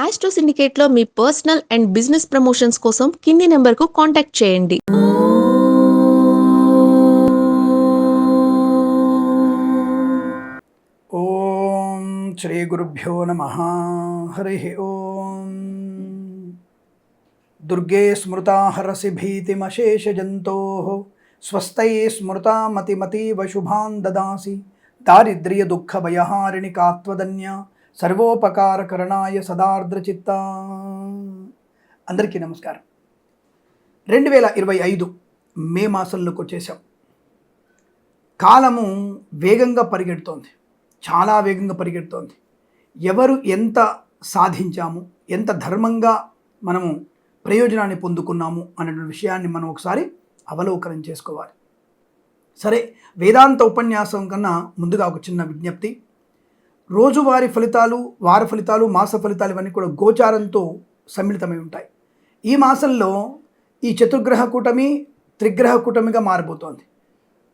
Astro సిండికేట్లో మీ personal and business promotions కోసం కింది నెంబర్కు కాంటాక్ట్ చేయండి. ఓం శ్రీ గురుభ్యో నమః. హరి ఓం. దుర్గే స్మృతా హరసి భీతిమశేషజంతోః స్వస్తై స్మృతా మతిమతీవ శుభాన్ దదాసి దారిద్ర్య దుఃఖ భయహారిణి కాత్వదన్య సర్వోపకారకరణాయ సదార్ద్రచిత్త. అందరికీ నమస్కారం. 2025 మే మాసంలోకి వచ్చేసాం. కాలము వేగంగా పరిగెడుతోంది, చాలా వేగంగా పరిగెడుతోంది. ఎవరు ఎంత సాధించాము, ఎంత ధర్మంగా మనము ప్రయోజనాన్ని పొందుకున్నాము అనే విషయాన్ని మనం ఒకసారి అవలోకనం చేసుకోవాలి. సరే, వేదాంత ఉపన్యాసం కన్నా ముందుగా ఒక చిన్న విజ్ఞప్తి. రోజువారీ ఫలితాలు, వార ఫలితాలు, మాస ఫలితాలు ఇవన్నీ కూడా గోచారంతో సమ్మిళితమై ఉంటాయి. ఈ మాసంలో ఈ చతుర్గ్రహ కూటమి త్రిగ్రహ కూటమిగా మారిపోతోంది.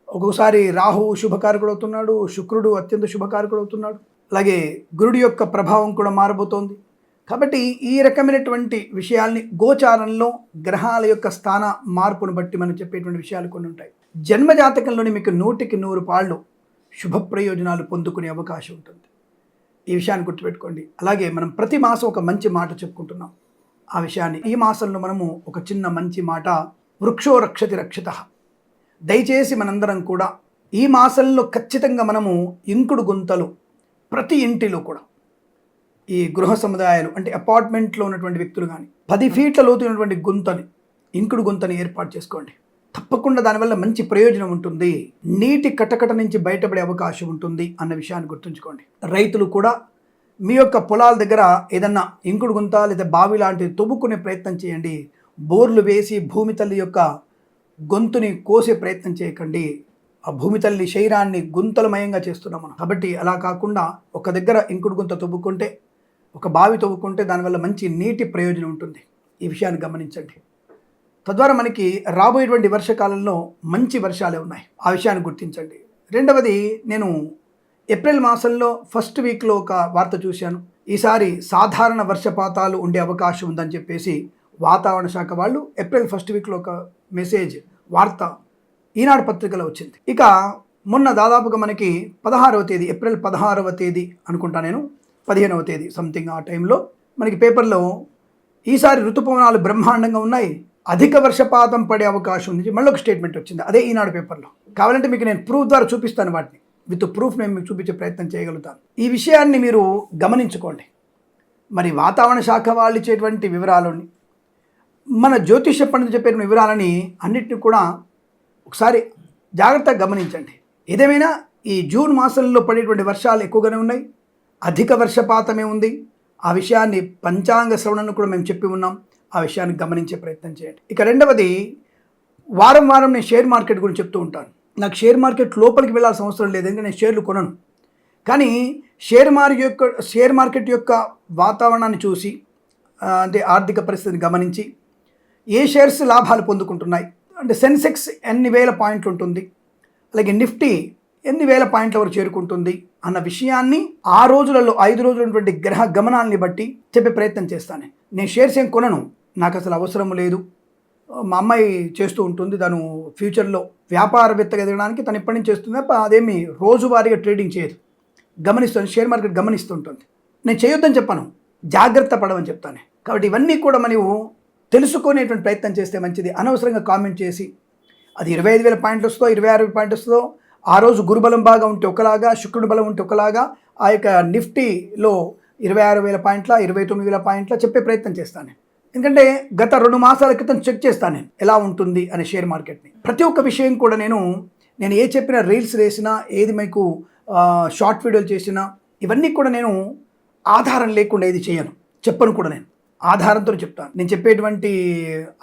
ఒక్కొక్కసారి రాహువు శుభకారకుడు అవుతున్నాడు, శుక్రుడు అత్యంత శుభకారకుడు అవుతున్నాడు, అలాగే గురుడి యొక్క ప్రభావం కూడా మారబోతోంది. కాబట్టి ఈ రకమైనటువంటి విషయాల్ని గోచారంలో గ్రహాల యొక్క స్థాన మార్పును బట్టి మనం చెప్పేటువంటి విషయాలు కొన్ని ఉంటాయి. జన్మజాతకంలోని మీకు 100కి 100 శుభ ప్రయోజనాలు పొందుకునే అవకాశం ఉంటుంది. ఈ విషయాన్ని గుర్తుపెట్టుకోండి. అలాగే మనం ప్రతి మాసం ఒక మంచి మాట చెప్పుకుంటున్నాం. ఆ విషయాన్ని ఈ మాసంలో మనము ఒక చిన్న మంచి మాట, వృక్షో రక్షతి రక్షితః. దయచేసి మనందరం కూడా ఈ మాసంలో ఖచ్చితంగా మనము ఇంకుడు గుంతలు ప్రతి ఇంటిలో కూడా, ఈ గృహ సముదాయాలు అంటే అపార్ట్మెంట్లో ఉన్నటువంటి వ్యక్తులు కానీ 10 ఫీట్ల లోతున్నటువంటి గుంతని, ఇంకుడు గుంతని ఏర్పాటు చేసుకోండి. తప్పకుండా దానివల్ల మంచి ప్రయోజనం ఉంటుంది. నీటి కటకట నుంచి బయటపడే అవకాశం ఉంటుంది అన్న విషయాన్ని గుర్తుంచుకోండి. రైతులు కూడా మీ యొక్క పొలాల దగ్గర ఏదన్నా ఇంకుడు గుంత లేదా బావి లాంటివి తవ్వుకునే ప్రయత్నం చేయండి. బోర్లు వేసి భూమి తల్లి యొక్క గొంతుని కోసే ప్రయత్నం చేయకండి. ఆ భూమి తల్లి శరీరాన్ని గుంతలమయంగా చేస్తున్నాం మనం. కాబట్టి అలా కాకుండా ఒక దగ్గర ఇంకుడు గుంత తవ్వుకుంటే, ఒక బావి తవ్వుకుంటే దానివల్ల మంచి నీటి ప్రయోజనం ఉంటుంది. ఈ విషయాన్ని గమనించండి. తద్వారా మనకి రాబోయేటువంటి వర్షకాలంలో మంచి వర్షాలే ఉన్నాయి. ఆ విషయాన్ని గుర్తించండి. రెండవది, నేను ఏప్రిల్ మాసంలో ఫస్ట్ వీక్లో ఒక వార్త చూశాను. ఈసారి సాధారణ వర్షపాతాలు ఉండే అవకాశం ఉందని చెప్పేసి వాతావరణ శాఖ వాళ్ళు ఏప్రిల్ ఫస్ట్ వీక్లో ఒక మెసేజ్, వార్త ఈనాడు పత్రికలో వచ్చింది. ఇక మొన్న దాదాపుగా మనకి 16వ తేదీ, ఏప్రిల్ 16వ తేదీ అనుకుంటా, నేను 15వ తేదీ సంథింగ్ ఆ టైంలో మనకి పేపర్లో ఈసారి ఋతుపవనాలు బ్రహ్మాండంగా ఉన్నాయి, అధిక వర్షపాతం పడే అవకాశం ఉంది, మళ్ళీ ఒక స్టేట్మెంట్ వచ్చింది. అదే ఈనాడు పేపర్లో. కావాలంటే మీకు నేను ప్రూఫ్ ద్వారా చూపిస్తాను. వాటిని విత్ ప్రూఫ్ నేను మీకు చూపించే ప్రయత్నం చేయగలుగుతాను. ఈ విషయాన్ని మీరు గమనించుకోండి. మరి వాతావరణ శాఖ వాళ్ళు ఇచ్చేటువంటి వివరాలని, మన జ్యోతిష పండితులు చెప్పే వివరాలని అన్నిటిని కూడా ఒకసారి జాగ్రత్తగా గమనించండి. ఏదేమైనా ఈ జూన్ మాసంలో పడేటువంటి వర్షాలు ఎక్కువగానే ఉన్నాయి, అధిక వర్షపాతమే ఉంది. ఆ విషయాన్ని పంచాంగ శ్రవణను కూడా మేము చెప్పి ఉన్నాం. ఆ విషయాన్ని గమనించే ప్రయత్నం చేయండి. ఇక రెండవది, వారం వారం నేను షేర్ మార్కెట్ గురించి చెప్తూ ఉంటాను. నాకు షేర్ మార్కెట్ లోపలికి వెళ్ళాల్సిన అవసరం లేదు, ఎందుకంటే నేను షేర్లు కొనను. కానీ షేర్ మార్కెట్ యొక్క వాతావరణాన్ని చూసి, అంటే ఆర్థిక పరిస్థితిని గమనించి, ఏ షేర్స్ లాభాలు పొందుకుంటున్నాయి, అంటే సెన్సెక్స్ ఎన్ని వేల పాయింట్లు ఉంటుంది, అలాగే నిఫ్టీ ఎన్ని వేల పాయింట్ల వరకు చేరుకుంటుంది అన్న విషయాన్ని ఆ రోజులలో 5 రోజులు ఉన్నటువంటి గ్రహ గమనాల్ని బట్టి చెప్పే ప్రయత్నం చేస్తాను. నేను షేర్స్ ఏం కొనను, నాకు అసలు అవసరం లేదు. మా అమ్మాయి చేస్తూ ఉంటుంది, తను ఫ్యూచర్లో వ్యాపారవేత్తగా ఎదగడానికి తను ఎప్పటి నుంచి చేస్తుంది. అదేమి రోజువారీగా ట్రేడింగ్ చేయదు, గమనిస్తుంది, షేర్ మార్కెట్ గమనిస్తుంటుంది. నేను చేయొద్దని చెప్పాను, జాగ్రత్త పడమని చెప్తాను. కాబట్టి ఇవన్నీ కూడా మనం తెలుసుకునేటువంటి ప్రయత్నం చేస్తే మంచిది. అనవసరంగా కామెంట్ చేసి అది 25,000 పాయింట్లు వస్తుందో 26,000 పాయింట్లు వస్తుందో, ఆ రోజు గురుబలం బాగా ఉంటే ఒకలాగా, శుక్రుడి బలం ఉంటే ఒకలాగా, ఆ యొక్క నిఫ్టీలో 26,000 పాయింట్ల 29,000 పాయింట్ల చెప్పే ప్రయత్నం చేస్తాను. ఎందుకంటే గత 2 మాసాల క్రితం చెక్ చేస్తాను నేను ఎలా ఉంటుంది అనే షేర్ మార్కెట్ని. ప్రతి ఒక్క విషయం కూడా నేను ఏ చెప్పిన రీల్స్ వేసినా, ఏది మీకు షార్ట్ వీడియోలు చేసినా, ఇవన్నీ కూడా నేను ఆధారం లేకుండా ఏది చేయను, చెప్పను కూడా. నేను ఆధారంతో చెప్తాను. నేను చెప్పేటువంటి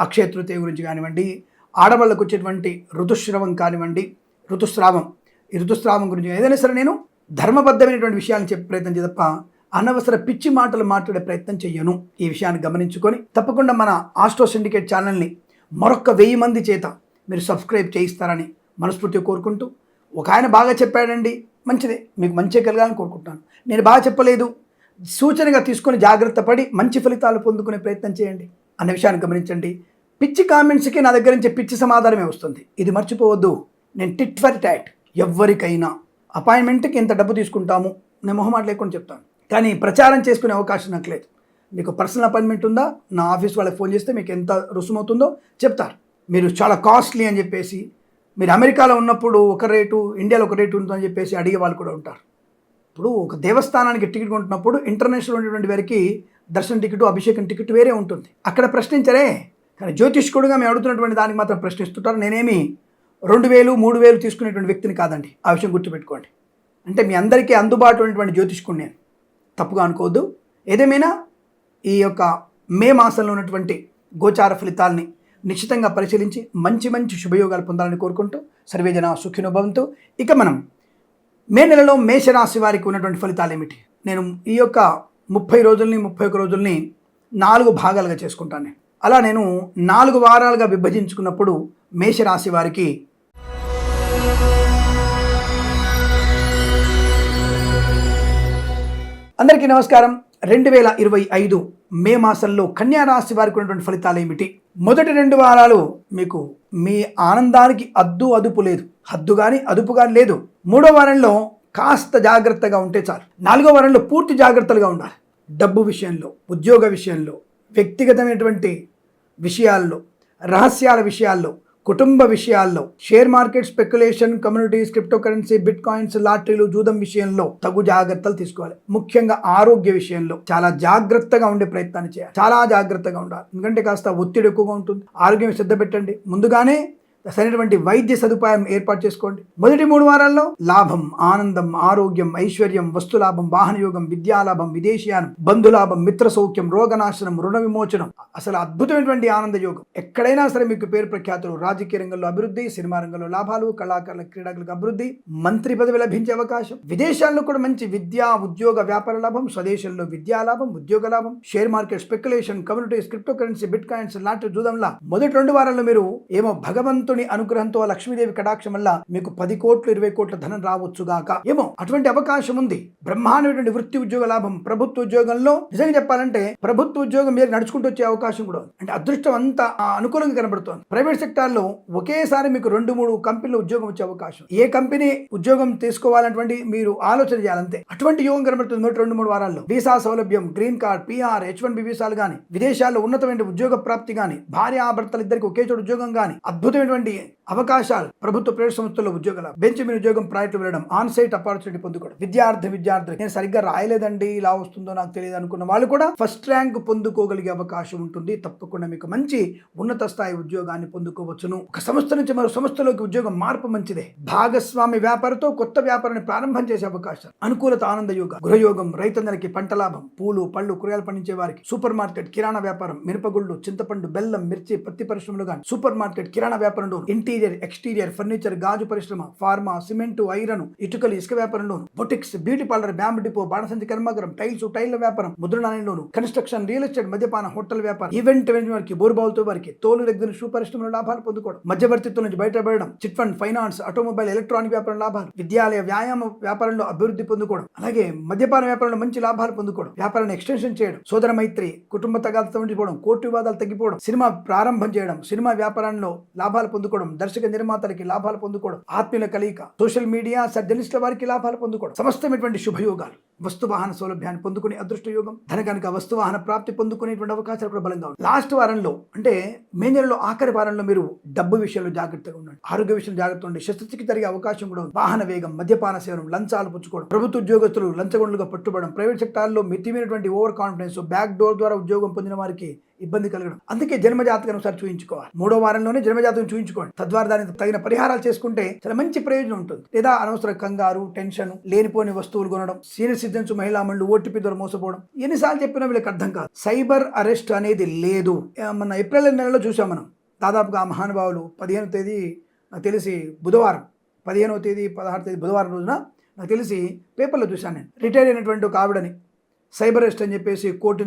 అక్షయ తృతీయ గురించి కానివ్వండి, ఆడవాళ్ళకు వచ్చేటువంటి ఋతుస్రావం కానివ్వండి, ఈ ఋతుస్రావం గురించి ఏదైనా సరే నేను ధర్మబద్ధమైనటువంటి విషయాలను చెప్పే ప్రయత్నం చేయ తప్ప అనవసర పిచ్చి మాటలు మాట్లాడే ప్రయత్నం చెయ్యను. ఈ విషయాన్ని గమనించుకొని తప్పకుండా మన ఆస్ట్రో సిండికేట్ ఛానల్ని మరొక 1000 మంది చేత మీరు సబ్స్క్రైబ్ చేయిస్తారని మనస్ఫూర్తిగా కోరుకుంటూ, ఒక ఆయన బాగా చెప్పాడండి, మంచిదే, మీకు మంచిగా కలగాలని కోరుకుంటున్నాను. నేను బాగా చెప్పలేదు, సూచనగా తీసుకొని జాగ్రత్త పడి మంచి ఫలితాలు పొందుకునే ప్రయత్నం చేయండి అన్న విషయాన్ని గమనించండి. పిచ్చి కామెంట్స్కి నా దగ్గర నుంచి పిచ్చి సమాధానమే వస్తుంది. ఇది మర్చిపోవద్దు. నేను టిట్ ఫర్ టాట్. ఎవరికైనా అపాయింట్మెంట్కి ఎంత డబ్బు తీసుకుంటాము నేను మొహమాట లేకుండా చెప్తాను, కానీ ప్రచారం చేసుకునే అవకాశం నాకు లేదు. మీకు పర్సనల్ అపాయింట్మెంట్ ఉందా, నా ఆఫీస్ వాళ్ళకి ఫోన్ చేస్తే మీకు ఎంత రుసుమవుతుందో చెప్తారు. మీరు చాలా కాస్ట్లీ అని చెప్పేసి, మీరు అమెరికాలో ఉన్నప్పుడు ఒక రేటు, ఇండియాలో ఒక రేటు ఉంటుందని చెప్పేసి అడిగే వాళ్ళు కూడా ఉంటారు. ఇప్పుడు ఒక దేవస్థానానికి టికెట్ కొంటున్నప్పుడు ఇంటర్నేషనల్ ఉన్నటువంటి వారికి దర్శన టికెట్, అభిషేకం టికెట్ వేరే ఉంటుంది. అక్కడ ప్రశ్నించరే, కానీ జ్యోతిష్కుడుగా మేము అడుగుతున్నటువంటి దానికి మాత్రం ప్రశ్నిస్తుంటారు. నేనేమి 2000, 3000 తీసుకునేటువంటి వ్యక్తిని కాదండి. ఆ విషయం గుర్తుపెట్టుకోండి. అంటే మీ అందరికీ అందుబాటులో ఉన్నటువంటి జ్యోతిష్కుడు నేను, తప్పుగా అనుకోవద్దు. ఏదేమైనా ఈ యొక్క మే మాసంలో ఉన్నటువంటి గోచార ఫలితాలని నిశ్చితంగా పరిశీలించి మంచి మంచి శుభయోగాలు పొందాలని కోరుకుంటూ సర్వేజన సుఖినో భవంతు. ఇక మనం మే నెలలో మేషరాశి వారికి ఉన్నటువంటి ఫలితాలు ఏమిటి? నేను ఈ యొక్క 30 రోజుల్ని 31 రోజుల్ని 4 భాగాలుగా చేసుకుంటాను. నేను అలా నేను 4 వారాలుగా విభజించుకున్నప్పుడు మేషరాశి వారికి అందరికీ నమస్కారం. 2025 మే మాసంలో కన్యా రాశి వారికి ఉన్నటువంటి ఫలితాలు ఏమిటి? మొదటి 2 వారాలు మీకు మీ ఆనందానికి అదుపు లేదు, హద్దు కానీ అదుపు కానీ లేదు. 3వ వారంలో కాస్త జాగ్రత్తగా ఉంటే చాలు. 4వ వారంలో పూర్తి జాగ్రత్తలుగా ఉండాలి. డబ్బు విషయంలో, ఉద్యోగ విషయంలో, వ్యక్తిగతమైనటువంటి విషయాల్లో, రహస్యాల విషయాల్లో, కుటుంబ విషయాల్లో, share market, speculation, communities, crypto currency, bitcoins, లాటరీలు, జూదం విషయంలో తగు జాగ్రత్తలు తీసుకోవాలి. ముఖ్యంగా ఆరోగ్య విషయంలో చాలా జాగ్రత్తగా ఉండే ప్రయత్నాన్ని చేయాలి. చాలా జాగ్రత్తగా ఉండాలి. ఎందుకంటే కాస్త ఒత్తిడి ఎక్కువగా ఉంటుంది. ఆరోగ్యం శ్రద్ధ పెట్టండి. ముందుగానే సరైనటువంటి వైద్య సదుపాయం ఏర్పాటు చేసుకోండి. మొదటి 3 వారాల్లో లాభం, ఆనందం, ఆరోగ్యం, ఐశ్వర్యం, వస్తులాభం, వాహన యోగం, విద్యాలాభం, విదేశీయానం, బంధులాభం, మిత్ర సౌఖ్యం, రోగనాశనం, రుణ విమోచనం, అసలు అద్భుతమైనటువంటి ఆనంద యోగం. ఎక్కడైనా సరే మీకు పేరు ప్రఖ్యాతులు, రాజకీయ రంగంలో అభివృద్ధి, సినిమా రంగంలో లాభాలు, కళాకారుల క్రీడాకులకు అభివృద్ధి, మంత్రి పదవి లభించే అవకాశం, విదేశాల్లో కూడా మంచి విద్యా, ఉద్యోగ, వ్యాపార లాభం, స్వదేశంలో విద్యా లాభం, ఉద్యోగ లాభం, share market, speculation, communities, crypto currency, bitcoins, lottery, జూదంలా మొదటి 2 వారాల్లో మీరు ఏమో భగవంతుని అనుగ్రహంతో, లక్ష్మీదేవి కటాక్షం వల్ల మీకు 10 కోట్లు 20 కోట్ల ధనం రావచ్చుగాక. ఏమో అటువంటి అవకాశం ఉంది. బ్రహ్మాండమైనటువంటి వృత్తి ఉద్యోగ లాభం. ప్రభుత్వ ఉద్యోగంలో నిజంగా చెప్పాలంటే ప్రభుత్వ ఉద్యోగం మీరు నడుచుకుంటూ వచ్చే అవకాశం కూడా ఉంది. అంటే అదృష్టం అంతా అనుకూలంగా కనబడుతోంది. ప్రైవేట్ సెక్టార్ లో ఒకేసారి మీకు 2-3 కంపెనీలో ఉద్యోగం వచ్చే అవకాశం. ఏ కంపెనీ ఉద్యోగం తీసుకోవాలన్నటువంటి మీరు ఆలోచన చేయాలంతే. అటువంటి యోగం కనబడుతుంది మొదటి 2-3 వారాల్లో. వీసా సౌలభ్యం, గ్రీన్ కార్డ్, PR, H1B వీసాలు గానీ, విదేశాల్లో ఉన్నతమైన ఉద్యోగ ప్రాప్తి గానీ, భార్యాభర్తలు ఇద్దరికి ఒకే చోట ఉద్యోగం గానీ, అద్భుతమైనటువంటి అవకాశాలు, ప్రభుత్వ ప్రైవేట్ సంస్థల్లో ఉద్యోగాలు, బెంచ్ మీద ఉద్యోగం, ప్రాజెక్టు వెళ్ళడం, ఆన్ సైట్ అపార్చునిటీ పొందుకోవడం, విద్యార్థులు నేను సరిగ్గా రాయలేదండి, ఇలా వస్తుందో నాకు తెలియదు అనుకున్న వాళ్ళు కూడా ఫస్ట్ ర్యాంక్ పొందుకోగలిగే అవకాశం ఉంటుంది. తప్పకుండా మీకు మంచి ఉన్నత స్థాయి ఉద్యోగాన్ని పొందుకోవచ్చును. ఒక సంస్థ నుంచి మరో సంస్థలోకి ఉద్యోగం మార్పు మంచిదే. భాగస్వామి వ్యాపారంతో కొత్త వ్యాపారాన్ని ప్రారంభం చేసే అవకాశం, అనుకూలత, ఆనంద యోగ, గృహయోగం, రైతన్నలకి పంట లాభం, పూలు, పళ్ళు, కూరగాయలు పండించే వారికి, సూపర్ మార్కెట్, కిరాణా వ్యాపారం, మినపగుళ్ళు, చింతపండు, బెల్లం, మిర్చి, పత్తి పరిశ్రమలు కానీ, సూపర్ మార్కెట్, కిరాణా వ్యాపారంలో, ఇంటీరియర్, ఎక్స్టీరియర్, ఫర్నిచర్, గాజు పరిశ్రమ, ఫార్మా, సిమెంటు, ఐరన్, ఇటుకలు, ఇసుక వ్యాపారంలోను, boutiques, beauty parlour, bamboo depot, బాణసంచి కర్మాగారం, టైల్ వ్యాపారం, ముద్రణాలయంలోను, కన్స్ట్రక్షన్, రియల్ ఎస్టేట్, మద్యపాన, హోటల్ వ్యాపారం, ఈవెంట్ వారికి, బోర్బావులతో వారికి, తోలు రెగ్గిన షూ పరిశ్రమలో లాభాలు పొందుకోవడం, మధ్యవర్తిత్వం నుంచి బయటపడడం, chit fund, finance, automobile, electronic వ్యాపారం లాభాలు, విద్యాలయ, వ్యాయామ వ్యాపారంలో అభివృద్ధి పొందుకోవడం, అలాగే మద్యపాన వ్యాపారంలో మంచి లాభాలు పొందుకోవడం, వ్యాపారాన్ని ఎక్స్టెన్షన్ చేయడం, సోదర మైత్రి, కుటుంబ తగాదాలు ఉండిపోవడం, కోర్టు వివాదాలు తగ్గిపోవడం, సినిమా ప్రారంభం చేయడం, సినిమా వ్యాపారంలో లాభాలు పొందుకోవడం, దర్శక నిర్మాతలకి లాభాలు పొందుకోవడం, ఆత్మీయుల కలయిక, సోషల్ మీడియా, సర్జనిస్టుల వారికి లాభాలు పొందుకోవడం, సమస్తమైనటువంటి శుభయోగాలు, వస్తువాహన సౌలభ్యాన్ని పొందుకునే అదృష్ట యోగం, ధనకనుక వస్తువాహన ప్రాప్తి పొందుకునేటువంటి అవకాశాలు కూడా బలంగా ఉన్నాయి. లాస్ట్ వారంలో అంటే మే నెలలో ఆఖరి వారంలో మీరు డబ్బు విషయంలో జాగ్రత్తగా ఉండండి. ఆరోగ్య విషయంలో జాగ్రత్త ఉండి శస్త్రచికిత్స జరిగే అవకాశం కూడా ఉంది. వాహన వేగం, మద్యపాన సేవనం, లంచాలు పుచ్చుకోవడం, ప్రభుత్వ ఉద్యోగస్తులు లంచగొండలుగా పట్టుబడడం, ప్రైవేట్ సెక్టార్లో మితిమైనటువంటి ఓవర్ కాన్ఫిడెన్స్, బ్యాక్ డోర్ ద్వారా ఉద్యోగం పొందిన వారికి ఇబ్బంది కలగడం. అందుకే జన్మజాతకం ఒకసారి చూయించుకోవాలి. 3వ వారంలోనే జన్మజాతకం చూయించుకోండి. తద్వారా దానికి తగిన పరిహారాలు చేసుకుంటే చాలా మంచి ప్రయోజనం ఉంటుంది. లేదా అనవసర కంగారు, టెన్షన్, లేనిపోని వస్తువులు కొనడం, సీనియర్ సిటిజన్స్, మహిళా మండలి, ఓటీపీ ద్వారా మోసపోవడం, ఎన్నిసార్లు చెప్పినా వీళ్ళకి అర్థం కాదు. సైబర్ అరెస్ట్ అనేది లేదు. మన ఏప్రిల్ నెలలో చూసాం మనం. దాదాపుగా ఆ మహానుభావులు 15వ తేదీ నాకు తెలిసి బుధవారం, 15వ తేదీ 16వ తేదీ బుధవారం రోజున నాకు తెలిసి పేపర్లో చూశాను నేను. రిటైర్ అయినటువంటి ఒక ఆవిడని సైబర్ అరెస్ట్ అని చెప్పేసి 1.5 కోటి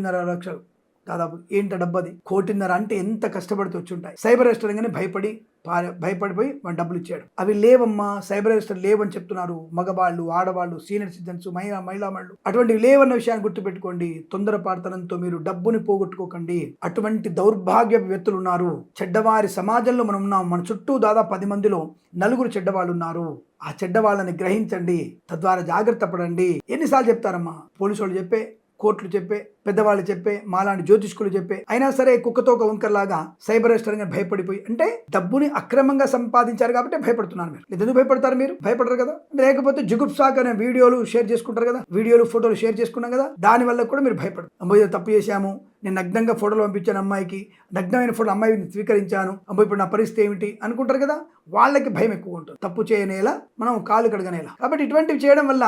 దాదాపు ఏంట డబ్బది 1.5 కోటి అంటే ఎంత కష్టపడితే వచ్చి ఉంటాయి. సైబర్ అరెస్ట్ అనగానే భయపడిపోయి మన డబ్బులు ఇచ్చాడు. అవి లేవమ్మా, సైబర్ అరెస్ట్ లేవని చెప్తున్నారు మగవాళ్ళు, ఆడవాళ్ళు, సీనియర్ సిటిజన్స్, మహిళామణులు. అటువంటివి లేవన్న విషయాన్ని గుర్తుపెట్టుకోండి. తొందరపాటుతనంతో మీరు డబ్బుని పోగొట్టుకోకండి. అటువంటి దౌర్భాగ్య వ్యక్తులు ఉన్నారు. చెడ్డవారి సమాజంలో మనం ఉన్నాం. మన చుట్టూ దాదాపు 10 మందిలో 4 చెడ్డవాళ్ళు ఉన్నారు. ఆ చెడ్డవాళ్ళని గ్రహించండి, తద్వారా జాగ్రత్త పడండి. ఎన్నిసార్లు చెప్తారమ్మా పోలీసు వాళ్ళు చెప్పే, కోర్టులు చెప్పే, పెద్దవాళ్ళు చెప్పే, మాలాంటి జ్యోతిష్కులు చెప్పే, అయినా సరే కుక్కతో ఒక వంకర్లాగా సైబర్ అరెస్ట్ అని భయపడిపోయి, అంటే డబ్బుని అక్రమంగా సంపాదించారు కాబట్టి భయపడుతున్నారు. మీరు ఎందుకు భయపడతారు? మీరు భయపడరు కదా. లేకపోతే జుగుప్సాక్ అనే వీడియోలు షేర్ చేసుకుంటారు కదా, వీడియోలు ఫోటోలు షేర్ చేసుకున్నాం కదా, దాని వల్ల కూడా మీరు భయపడరు. అమ్మో తప్పు చేశాము, నేను నగ్నంగా ఫోటోలు పంపించాను అమ్మాయికి, నగ్నమైన ఫోటో అమ్మాయిని స్వీకరించాను, అమ్మో ఇప్పుడు నా పరిస్థితి ఏమిటి అనుకుంటారు కదా. వాళ్ళకి భయం ఎక్కువ ఉంటుంది. తప్పు చేయనేలా, మనం కాలు కడగనేలా. కాబట్టి ఇటువంటివి చేయడం వల్ల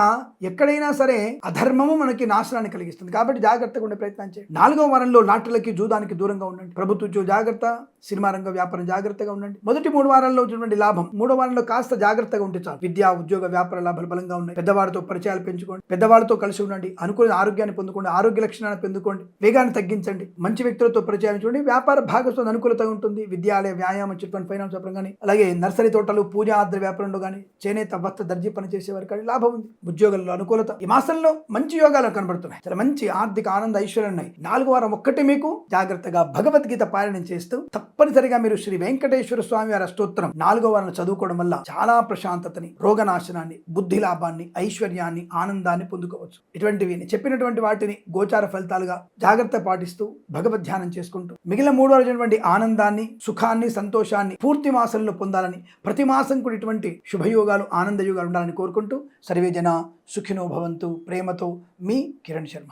ఎక్కడైనా సరే అధర్మము మనకి నాశనాన్ని కలిగిస్తుంది. కాబట్టి జాగ్రత్తగా ఉండే ప్రయత్నం చేయండి. 4వ వారంలో నాటులకి, జూదానికి దూరంగా ఉండండి. ప్రభుత్వ ఉద్యోగ జాగ్రత్త, సినిమా రంగ వ్యాపారం జాగ్రత్తగా ఉండండి. మొదటి 3 వారాల్లో వచ్చినటువంటి లాభం 3వ వారంలో కాస్త జాగ్రత్తగా ఉంటే చాలు. విద్యా, ఉద్యోగ, వ్యాపార లాభాలు బలంగా ఉన్నాయి. పెద్దవారితో పరిచయాలు పెంచుకోండి, పెద్దవాళ్ళతో కలిసి ఉండండి, అనుకూల ఆరోగ్యాన్ని పొందుకోండి, ఆరోగ్య లక్షణాలను పొందుకోండి, వేగాన్ని తగ్గించండి, మంచి వ్యక్తులతో పరిచయం చూడండి. వ్యాపార భాగస్వామి అనుకూలత ఉంటుంది. విద్యాలయ, వ్యాయామం, చిట్ ఫండ్, ఫైనాన్స్ వ్యాపారం కానీ, అలాగే నర్సరీ తోటలు, పూజ ఆద్ర వ్యాపారంలో కానీ, చేనేత, వస్త్ర, దర్జీ పని చేసేవారు కానీ లాభం ఉంది. ఉద్యోగాల్లో అనుకూలత. ఈ మాసంలో మంచి యోగాలు కనబడుతున్నాయి. చాలా మంచి ఆర్థిక ఆనంద ఐశ్వర్యం ఉన్నాయి. 4వ వారం ఒక్కటి మీకు జాగ్రత్తగా భగవద్గీత పారాయణం చేస్తూ తప్పనిసరిగా మీరు శ్రీ వెంకటేశ్వర స్వామి వారి స్తోత్రం 4వ వారం చదువుకోవడం వల్ల చాలా ప్రశాంతతని, రోగనాశనాన్ని, బుద్ధి లాభాన్ని, ఐశ్వర్యాన్ని, ఆనందాన్ని పొందుకోవచ్చు. ఇటువంటివి చెప్పినటువంటి వాటిని గోచార ఫలితాలుగా జాగ్రత్త పాటిస్తూ భగవద్ ధ్యానం చేసుకుంటూ మిగిలిన 3 రోజులైనటువంటి ఆనందాన్ని, సుఖాన్ని, సంతోషాన్ని పూర్తి మాసంలో పొందాలని, ప్రతి మాసం కూడా ఇటువంటి శుభయోగాలు, ఆనందయోగాలు ఉండాలని కోరుకుంటూ సర్వే జన సుఖినో భవంతు. ప్రేమతో మీ కిరణ్ శర్మ.